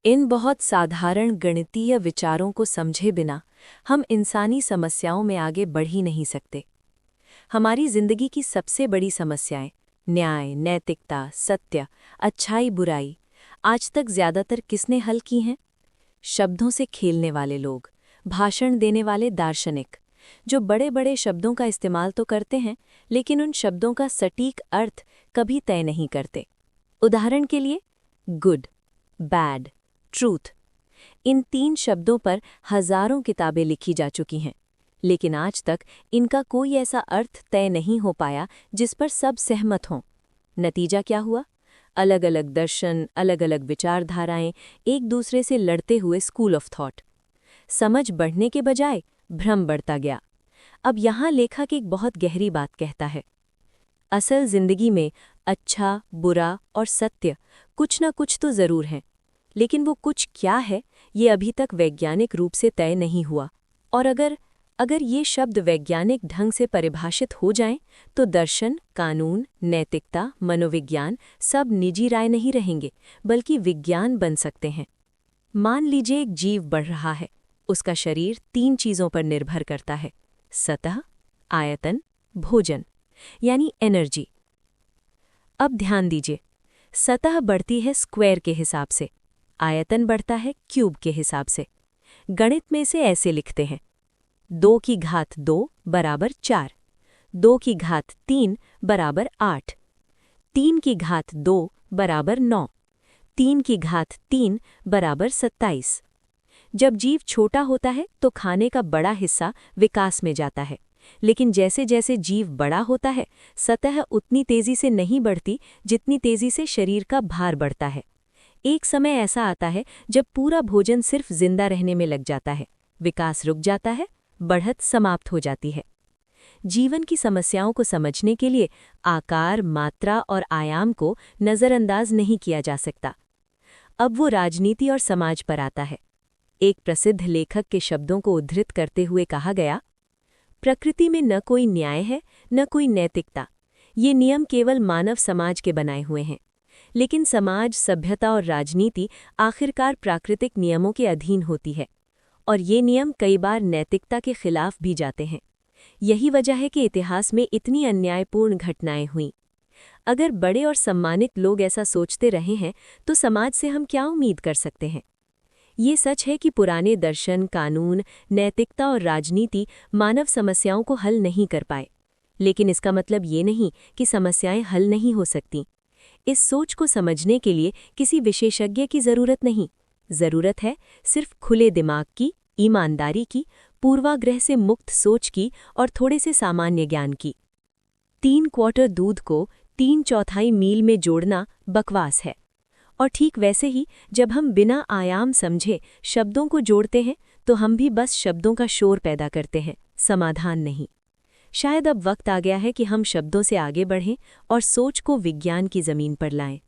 इन बहुत साधारण गणितीय विचारों को समझे बिना हम इंसानी समस्याओं में आगे बढ़ ही नहीं सकते। हमारी जिंदगी की सबसे बड़ी समस्याएं न्याय, नैतिकता, सत्य, अच्छाई, बुराई आज तक ज्यादातर किसने हल की हैं? शब्दों से खेलने वाले लोग, भाषण देने वाले दार्शनिक, जो बड़े बड़े शब्दों का इस्तेमाल तो करते हैं लेकिन उन शब्दों का सटीक अर्थ कभी तय नहीं करते। उदाहरण के लिए गुड, बैड, ट्रूथ, इन 3 शब्दों पर हजारों किताबें लिखी जा चुकी हैं, लेकिन आज तक इनका कोई ऐसा अर्थ तय नहीं हो पाया जिस पर सब सहमत हों। नतीजा क्या हुआ? अलग अलग दर्शन, अलग अलग विचारधाराएं, एक दूसरे से लड़ते हुए स्कूल ऑफ थॉट। समझ बढ़ने के बजाय भ्रम बढ़ता गया। अब यहाँ लेखक एक बहुत गहरी बात कहता है। असल जिंदगी में अच्छा, बुरा और सत्य कुछ न कुछ तो जरूर है, लेकिन वो कुछ क्या है ये अभी तक वैज्ञानिक रूप से तय नहीं हुआ। और अगर ये शब्द वैज्ञानिक ढंग से परिभाषित हो जाएं, तो दर्शन, कानून, नैतिकता, मनोविज्ञान सब निजी राय नहीं रहेंगे, बल्कि विज्ञान बन सकते हैं। मान लीजिए एक जीव बढ़ रहा है। उसका शरीर 3 चीज़ों पर निर्भर करता है: सतह, आयतन, भोजन, यानी एनर्जी। अब ध्यान दीजिए, सतह बढ़ती है स्क्वायर के हिसाब से, आयतन बढ़ता है क्यूब के हिसाब से। गणित में इसे ऐसे लिखते हैं: 2 की घात 2 बराबर 4, 2 की घात 3 बराबर 8, 3 की घात 2 बराबर 9, 3 की घात 3 बराबर 27। जब जीव छोटा होता है तो खाने का बड़ा हिस्सा विकास में जाता है, लेकिन जैसे जैसे जीव बड़ा होता है, सतह उतनी तेजी से नहीं बढ़ती जितनी तेजी से शरीर का भार बढ़ता है। एक समय ऐसा आता है जब पूरा भोजन सिर्फ जिंदा रहने में लग जाता है, विकास रुक जाता है, बढ़त समाप्त हो जाती है। जीवन की समस्याओं को समझने के लिए आकार, मात्रा और आयाम को नज़रअंदाज नहीं किया जा सकता। अब वो राजनीति और समाज पर आता है। एक प्रसिद्ध लेखक के शब्दों को उद्धृत करते हुए कहा गया, प्रकृति में न कोई न्याय है, न कोई नैतिकता। ये नियम केवल मानव समाज के बनाए हुए हैं। लेकिन समाज, सभ्यता और राजनीति आखिरकार प्राकृतिक नियमों के अधीन होती है, और ये नियम कई बार नैतिकता के खिलाफ भी जाते हैं। यही वजह है कि इतिहास में इतनी अन्यायपूर्ण घटनाएं हुईं। अगर बड़े और सम्मानित लोग ऐसा सोचते रहे हैं, तो समाज से हम क्या उम्मीद कर सकते हैं? ये सच है कि पुराने दर्शन, कानून, नैतिकता और राजनीति मानव समस्याओं को हल नहीं कर पाए, लेकिन इसका मतलब ये नहीं कि समस्याएं हल नहीं हो सकती। इस सोच को समझने के लिए किसी विशेषज्ञ की जरूरत नहीं, जरूरत है सिर्फ खुले दिमाग की, ईमानदारी की, पूर्वाग्रह से मुक्त सोच की और थोड़े से सामान्य ज्ञान की। 3 क्वार्टर दूध को 3/4 मील में जोड़ना बकवास है। और ठीक वैसे ही जब हम बिना आयाम समझे शब्दों को जोड़ते हैं, तो हम भी बस शब्दों का शोर पैदा करते हैं, समाधान नहीं। शायद अब वक्त आ गया है कि हम शब्दों से आगे बढ़ें और सोच को विज्ञान की जमीन पर लाएं।